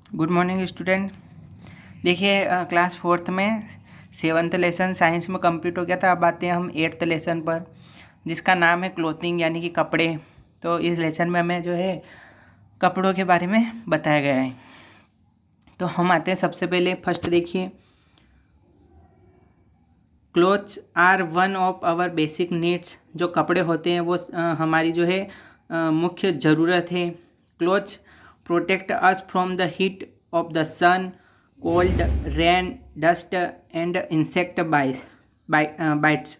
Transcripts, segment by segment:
Good morning student. देखिए class fourth में seventh lesson science में कंप्लीट हो गया था। अब आते हैं हम एट्थ लेसन पर, जिसका नाम है क्लोथिंग यानी कि कपड़े। तो इस लेसन में हमें जो है कपड़ों के बारे में बताया गया है। तो हम आते हैं सबसे पहले फर्स्ट देखिए, clothes are one of our basic needs. जो कपड़े होते हैं वो हमारी जो है मुख्य ज़रूरत है। Clothes protect us from the heat of the sun, cold, rain, dust and insect bites.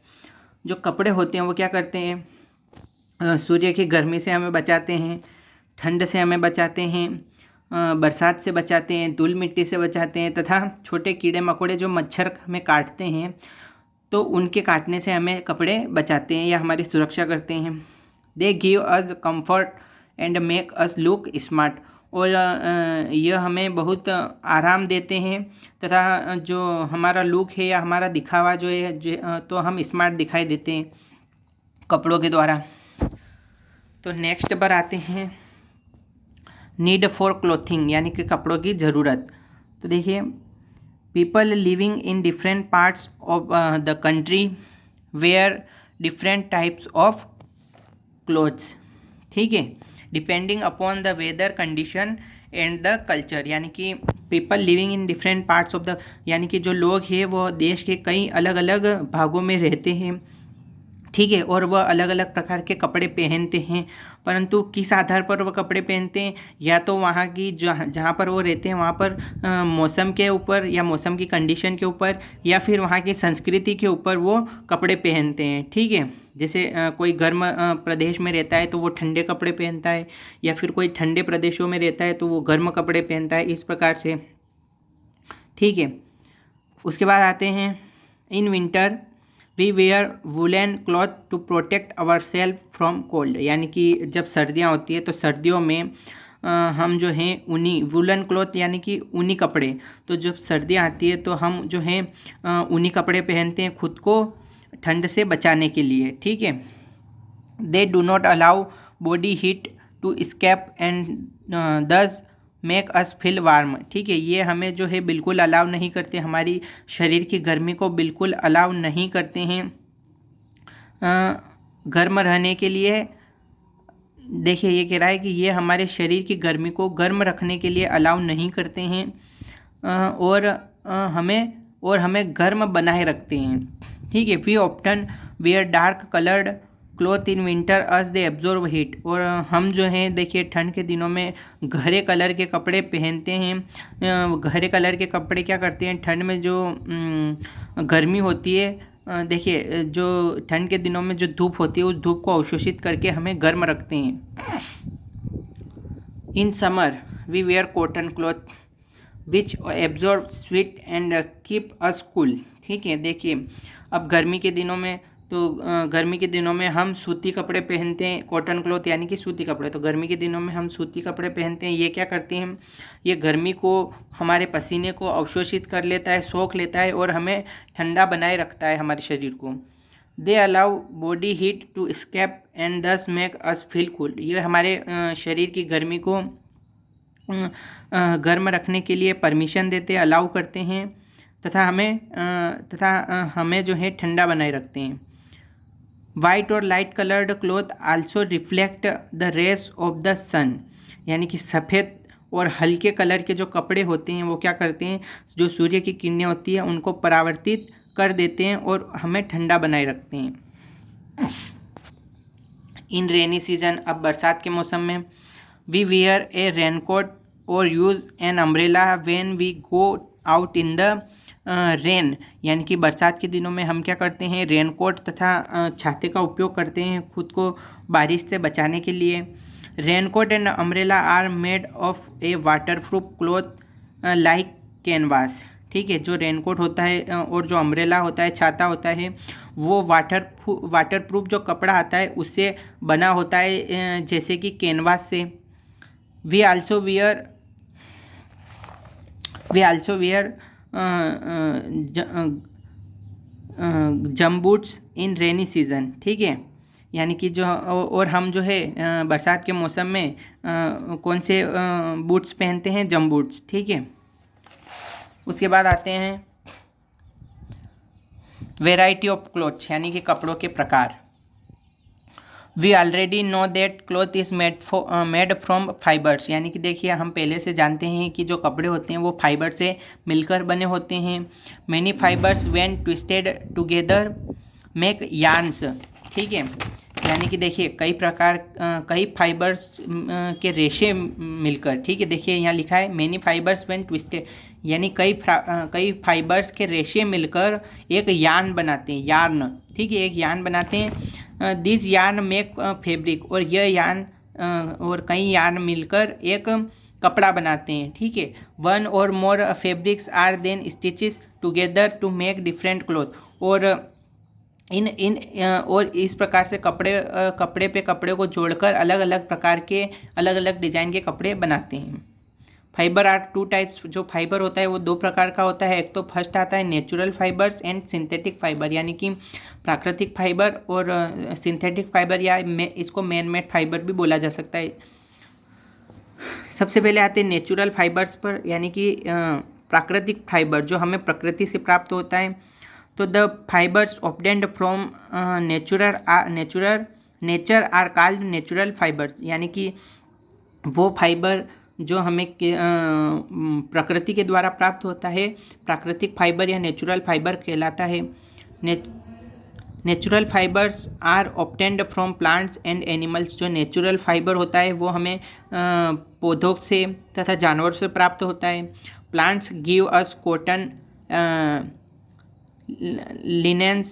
जो कपड़े होते हैं वो क्या करते हैं, सूर्य की गर्मी से हमें बचाते हैं, ठंड से हमें बचाते हैं, बरसात से बचाते हैं, धूल मिट्टी से बचाते हैं, तथा छोटे कीड़े मकोड़े जो मच्छर हमें काटते हैं तो उनके काटने से हमें कपड़े बचाते हैं या हमारी सुरक्षा करते हैं। They give us comfort and make us look smart. और यह हमें बहुत आराम देते हैं तथा जो हमारा लुक है या हमारा दिखावा जो है तो हम स्मार्ट दिखाई देते हैं कपड़ों के द्वारा। तो नेक्स्ट पर आते हैं नीड फॉर क्लोथिंग यानी कि कपड़ों की ज़रूरत। तो देखिए, people living in different parts of the country wear different types of clothes, ठीक है, depending upon the weather condition and the culture. यानी कि people living in different parts of the, यानी कि जो लोग हैं वो देश के कई अलग अलग भागों में रहते हैं, ठीक है, और वह अलग अलग प्रकार के कपड़े पहनते हैं। परंतु किस आधार पर वह कपड़े पहनते हैं, या तो वहाँ की जहाँ पर वो रहते हैं वहाँ पर मौसम के ऊपर या मौसम की कंडीशन के ऊपर, या फिर वहाँ की संस्कृति के ऊपर वो कपड़े पहनते हैं, ठीक है। जैसे कोई गर्म प्रदेश में रहता है तो वो ठंडे कपड़े पहनता है, या फिर कोई ठंडे प्रदेशों में रहता है तो वो गर्म कपड़े पहनता है, इस प्रकार से, ठीक है। उसके बाद आते हैं in winter we wear woollen cloth to protect our self from cold. यानी कि जब सर्दियाँ होती है तो सर्दियों में हम जो हैं ऊनी वुलन क्लॉथ यानी कि ऊनी कपड़े, तो जब सर्दियाँ आती है तो हम जो हैं ऊनी कपड़े पहनते हैं खुद को ठंड से बचाने के लिए, ठीक है। They do not allow body heat to escape and thus make us feel warm, ठीक है। ये हमें जो है बिल्कुल अलाउ नहीं करते, हमारी शरीर की गर्मी को बिल्कुल अलाउ नहीं करते हैं गर्म रहने के लिए। देखिए, ये कह रहा है कि ये हमारे शरीर की गर्मी को गर्म रखने के लिए अलाउ नहीं करते हैं और हमें गर्म बनाए रखते हैं, ठीक है। We often wear dark coloured cloth in winter as they absorb heat. और हम जो हैं देखिए ठंड के दिनों में गहरे कलर के कपड़े पहनते हैं। गहरे कलर के कपड़े क्या करते हैं, ठंड में जो गर्मी होती है, देखिए जो ठंड के दिनों में जो धूप होती है उस धूप को अवशोषित करके हमें गर्म रखते हैं। In summer we wear cotton cloth which absorb sweat and keep us cool, ठीक है। देखिए, अब गर्मी के दिनों में तो गर्मी के दिनों में हम सूती कपड़े पहनते हैं, कॉटन क्लॉथ यानी कि सूती कपड़े। तो गर्मी के दिनों में हम सूती कपड़े पहनते हैं। ये क्या करते हैं, ये गर्मी को, हमारे पसीने को अवशोषित कर लेता है, सोख लेता है और हमें ठंडा बनाए रखता है हमारे शरीर को। They allow body heat to escape and thus make us feel cool. ये हमारे शरीर की गर्मी को गर्म रखने के लिए परमिशन देते, अलाउ करते हैं तथा हमें जो है ठंडा बनाए रखते हैं। वाइट और light coloured cloth also reflect the rays of the sun. यानी कि सफ़ेद और हल्के कलर के जो कपड़े होते हैं वो क्या करते हैं, जो सूर्य की किरणें होती हैं उनको परावर्तित कर देते हैं और हमें ठंडा बनाए रखते हैं। इन रेनी सीजन, अब बरसात के मौसम में, वी वेयर ए रेनकोट और use an umbrella when we go out in the rain. यानी कि बरसात के दिनों में हम क्या करते हैं, रेनकोट तथा छाते का उपयोग करते हैं खुद को बारिश से बचाने के लिए। Raincoat and umbrella are made of a waterproof cloth like canvas, ठीक है। जो रेनकोट होता है और जो अम्ब्रेला होता है, छाता होता है, वो वाटरप्रूफ जो कपड़ा आता है उससे बना होता है, जैसे कि कैनवास से। We also wear gumboots in rainy season, ठीक है। यानी कि जो और हम जो है बरसात के मौसम में कौन से बूट्स पहनते हैं, जम बूट्स। ठीक है, उसके बाद आते हैं वेराइटी ऑफ क्लोथ्स, यानी कि कपड़ों के प्रकार। We already know that cloth is made from fibres, यानी कि देखिए हम पहले से जानते हैं कि जो कपड़े होते हैं वो फाइबर से मिलकर बने होते हैं। Many fibres when twisted together make yarns. ठीक है, यानी कि देखिए कई फाइबर्स के रेशे मिलकर, ठीक है, देखिए यहाँ लिखा है मैनी फाइबर्स व्हेन ट्विस्टेड, यानी कई फाइबर्स के रेशे मिलकर एक यार्न बनाते हैं, यार्न। ठीक है, एक यार्न बनाते हैं। दिस यार्न मेक फैब्रिक, और यह यार्न और कई यार्न मिलकर एक कपड़ा बनाते हैं। ठीक है, वन और more fabrics are then stitches together to make different cloth, और और इस प्रकार से कपड़े को जोड़कर अलग अलग प्रकार के अलग अलग डिजाइन के कपड़े बनाते हैं। फाइबर आर टू टाइप्स, जो फाइबर होता है वो दो प्रकार का होता है। एक तो फर्स्ट आता है natural fibres and synthetic fibre, यानी कि प्राकृतिक फाइबर, और सिंथेटिक फाइबर या इसको मैन मेड फाइबर भी बोला जा सकता है। सबसे पहले आते हैं नेचुरल फाइबर्स पर, यानी कि प्राकृतिक फाइबर जो हमें प्रकृति से प्राप्त होता है। तो the fibres obtained from nature are called natural fibres, यानी कि वो फाइबर जो हमें प्रकृति के द्वारा प्राप्त होता है प्राकृतिक फाइबर या नेचुरल फाइबर कहलाता है। Natural fibres are obtained from plants and animals, जो नेचुरल फाइबर होता है वो हमें पौधों से तथा जानवरों से प्राप्त होता है। Plants give us cotton, linen,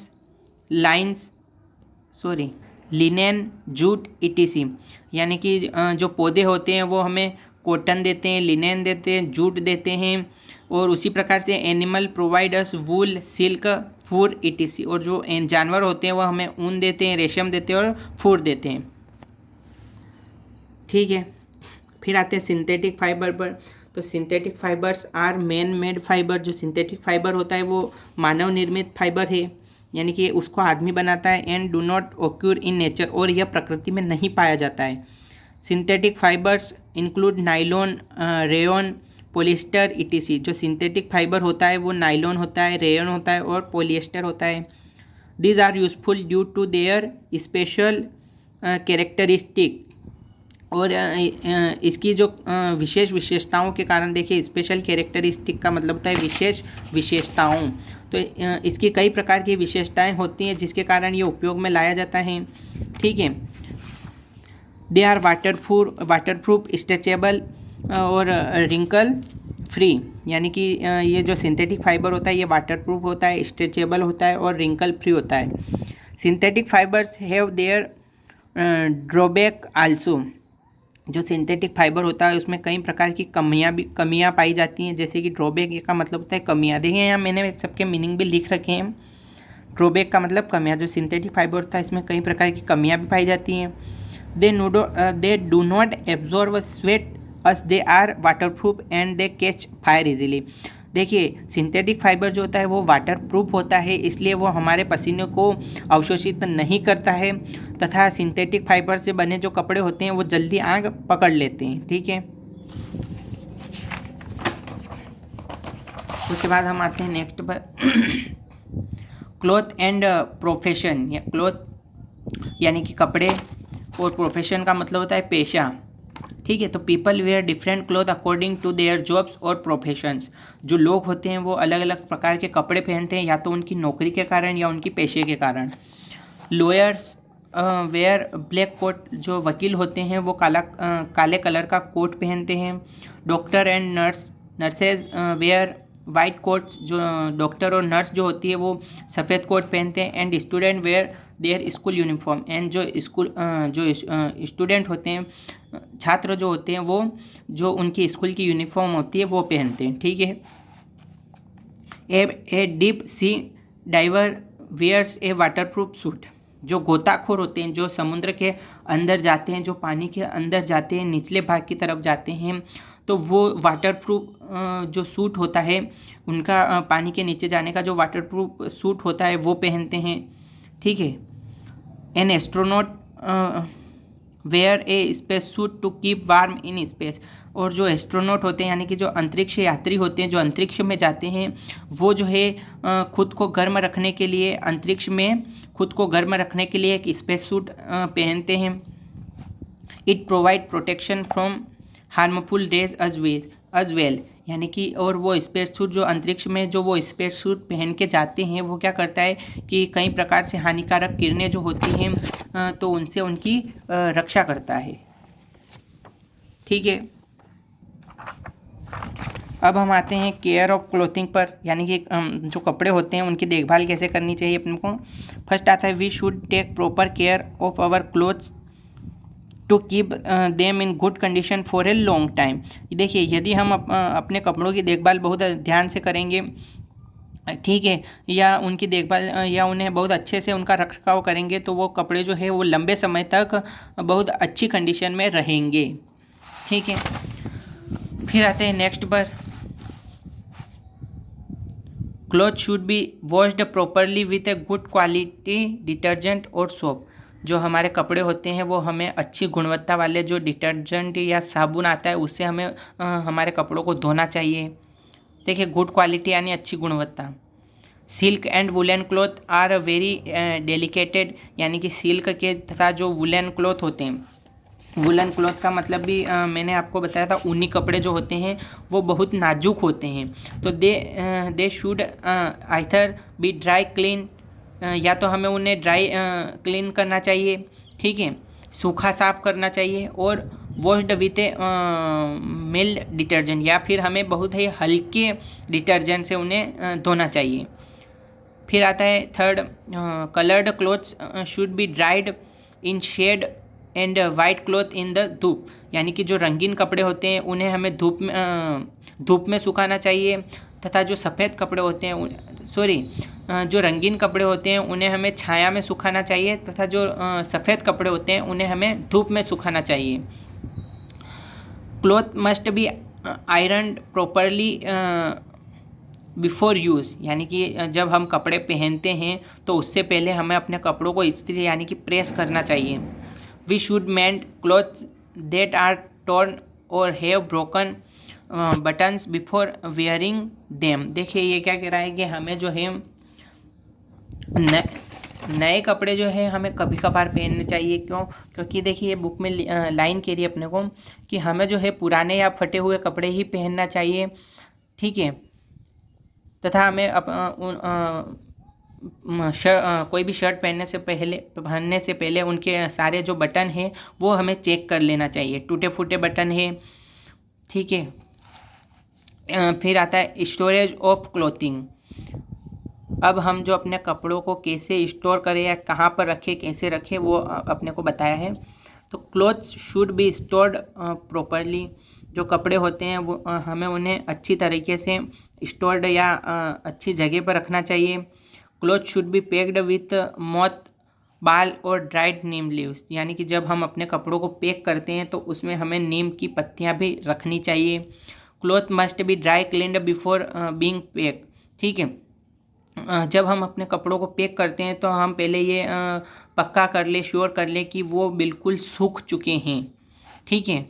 jute etc, यानी कि जो पौधे होते हैं वो हमें कॉटन देते हैं, लिनेन देते हैं, जूट देते हैं, और उसी प्रकार से एनिमल प्रोवाइड अस वूल, सिल्क, फूर etc, और जो जानवर होते हैं वो हमें ऊन देते हैं, रेशम देते हैं और फूर देते हैं। ठीक है, फिर आते हैं सिंथेटिक फाइबर पर। तो synthetic fibres are man made fibre, जो सिंथेटिक फाइबर होता है वो मानव निर्मित फाइबर है, यानी कि उसको आदमी बनाता है। And do not occur in nature, और यह प्रकृति में नहीं पाया जाता है। Synthetic fibres include nylon, rayon, polyester etc, जो सिंथेटिक फाइबर होता है वो नाइलॉन होता है, रेयन होता है और पॉलिएस्टर होता है। These are useful due to their special characteristic, और इसकी जो विशेष विशेषताओं के कारण, देखिए स्पेशल कैरेक्टरिस्टिक का मतलब होता है विशेष विशेषताओं, तो इसकी कई प्रकार की विशेषताएं होती हैं जिसके कारण ये उपयोग में लाया जाता है। ठीक है, दे आर वाटरप्रूफ, स्ट्रेचेबल और रिंकल फ्री, यानी कि ये जो सिंथेटिक फाइबर होता है ये वाटरप्रूफ होता है, स्ट्रेचेबल होता है और रिंकल फ्री होता है। Synthetic fibres have their drawback also, जो सिंथेटिक फाइबर होता है उसमें कई प्रकार की कमियां पाई जाती हैं, जैसे कि ड्रॉबैक का मतलब होता है कमियां। देखिए यहाँ मैंने सबके मीनिंग भी लिख रखे हैं। ड्रॉबैक का मतलब कमियां, जो सिंथेटिक फाइबर होता है इसमें कई प्रकार की कमियां भी पाई जाती हैं। They do not absorb sweat as they are waterproof and they catch fire easily. देखिए सिंथेटिक फाइबर जो होता है वो वाटरप्रूफ होता है, इसलिए वो हमारे पसीने को अवशोषित नहीं करता है, तथा सिंथेटिक फाइबर से बने जो कपड़े होते हैं वो जल्दी आग पकड़ लेते हैं। ठीक है, उसके बाद हम आते हैं नेक्स्ट पर क्लॉथ एंड प्रोफेशन, या क्लॉथ यानी कि कपड़े, और प्रोफेशन का मतलब होता है पेशा। ठीक है, तो people wear different cloth according to their jobs और प्रोफेशंस, जो लोग होते हैं वो अलग अलग प्रकार के कपड़े पहनते हैं, या तो उनकी नौकरी के कारण या उनकी पेशे के कारण। लॉयर्स वेयर ब्लैक कोट, जो वकील होते हैं वो काले कलर का कोट पहनते हैं। Doctor and nurses wear white coats, जो डॉक्टर और नर्स जो होती है वो सफ़ेद कोट पहनते हैं। And student wear their school uniform, and जो स्टूडेंट होते हैं, छात्र जो होते हैं वो जो उनकी स्कूल की यूनिफॉर्म होती है वो पहनते हैं। ठीक है, a deep sea diver wears a waterproof suit, जो गोताखोर होते हैं, जो समुद्र के अंदर जाते हैं, जो पानी के अंदर जाते हैं, निचले भाग की तरफ जाते हैं, तो वो वाटरप्रूफ जो सूट होता है उनका, पानी के नीचे जाने का जो वाटरप्रूफ सूट होता है वो पहनते हैं। ठीक है, an astronaut wear a space suit to keep warm in space. और जो एस्ट्रोनॉट होते हैं यानी कि जो अंतरिक्ष यात्री होते हैं, जो अंतरिक्ष में जाते हैं, वो जो है खुद को गर्म रखने के लिए, अंतरिक्ष में खुद को गर्म रखने के लिए एक स्पेस सूट पहनते हैं। It provide protection from harmful rays as well, यानी कि और वो स्पेस सूट जो अंतरिक्ष में जो वो स्पेस सूट पहन के जाते हैं, वो क्या करता है कि कई प्रकार से हानिकारक किरणें जो होती हैं तो उनसे उनकी रक्षा करता है। ठीक है, अब हम आते हैं केयर ऑफ क्लोथिंग पर, यानी कि जो कपड़े होते हैं उनकी देखभाल कैसे करनी चाहिए अपने को। फर्स्ट आता है we should take proper care of our clothes to keep them in good condition for a long time. देखिए, यदि हम अपने कपड़ों की देखभाल बहुत ध्यान से करेंगे, ठीक है, या उनकी देखभाल या उन्हें बहुत अच्छे से उनका रखरखाव करेंगे, तो वो कपड़े जो है वो लंबे समय तक बहुत अच्छी कंडीशन में रहेंगे। ठीक है, फिर आते हैं नेक्स्ट पर, cloth should be washed properly with a good quality detergent और सोप। जो हमारे कपड़े होते हैं वो हमें अच्छी गुणवत्ता वाले जो डिटर्जेंट या साबुन आता है उससे हमें हमारे कपड़ों को धोना चाहिए। देखिए, गुड क्वालिटी यानी अच्छी गुणवत्ता। Silk and woollen cloth are very delicated, यानी कि सिल्क के तथा जो वुलन क्लॉथ होते हैं, वुलन क्लॉथ का मतलब भी मैंने आपको बताया था, ऊनी कपड़े जो होते हैं वो बहुत नाजुक होते हैं, तो they should either be dry clean, या तो हमें उन्हें ड्राई क्लीन करना चाहिए, ठीक है, सूखा साफ करना चाहिए, और washed with a mild detergent, या फिर हमें बहुत ही हल्के डिटर्जेंट से उन्हें धोना चाहिए। फिर आता है third, coloured clothes should be dried in shade and white cloth in the धूप, यानी कि जो रंगीन कपड़े होते हैं उन्हें हमें धूप में सुखाना चाहिए, तथा जो सफ़ेद कपड़े होते हैं जो रंगीन कपड़े होते हैं उन्हें हमें छाया में सुखाना चाहिए, तथा जो सफ़ेद कपड़े होते हैं उन्हें हमें धूप में सुखाना चाहिए। Cloth must be ironed properly before use, यानी कि जब हम कपड़े पहनते हैं तो उससे पहले हमें अपने कपड़ों को इस्त्री यानी कि प्रेस करना चाहिए। We should mend clothes that are torn और have broken buttons before wearing them. देखिए, ये क्या कह रहा है कि हमें जो है नए कपड़े जो है हमें कभी कभार पहनने चाहिए। क्योंकि देखिए, ये बुक में लाइन कह रही है अपने को कि हमें जो है पुराने या फटे हुए कपड़े ही पहनना चाहिए, ठीक है, तथा हमें कोई भी शर्ट पहनने से पहले उनके सारे जो बटन हैं वो हमें चेक कर लेना चाहिए, टूटे फूटे बटन है, ठीक है। फिर आता है स्टोरेज ऑफ क्लोथिंग। अब हम जो अपने कपड़ों को कैसे स्टोर करें या कहाँ पर रखें, कैसे रखें, वो अपने को बताया है। तो clothes should be stored properly, जो कपड़े होते हैं वो हमें उन्हें अच्छी तरीके से स्टोर्ड या अच्छी जगह पर रखना चाहिए। Cloth should be packed with moth बाल और ड्राइड नीम लीव्स, यानी कि जब हम अपने कपड़ों को पैक करते हैं तो उसमें हमें नीम की पत्तियां भी रखनी चाहिए। Cloth must be dry cleaned before being pack, ठीक है। जब हम अपने कपड़ों को पैक करते हैं तो हम पहले ये पक्का कर ले, श्योर कर ले कि वो बिल्कुल सूख चुके हैं, ठीक है।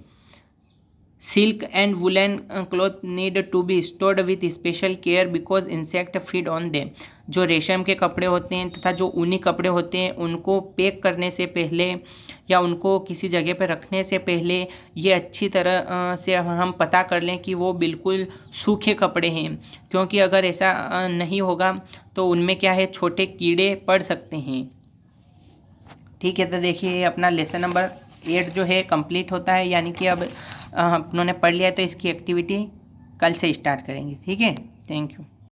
Silk and woollen cloth need to be stored with special care because insect feed on them. जो रेशम के कपड़े होते हैं तथा जो ऊनी कपड़े होते हैं उनको पैक करने से पहले या उनको किसी जगह पर रखने से पहले ये अच्छी तरह से हम पता कर लें कि वो बिल्कुल सूखे कपड़े हैं, क्योंकि अगर ऐसा नहीं होगा तो उनमें क्या है, छोटे कीड़े पड़ सकते हैं, ठीक है। तो देखिए, अपना लेसन नंबर 8 जो है कंप्लीट होता है, यानी कि अब उन्होंने पढ़ लिया तो इसकी एक्टिविटी कल से स्टार्ट करेंगे, ठीक है। Thank you.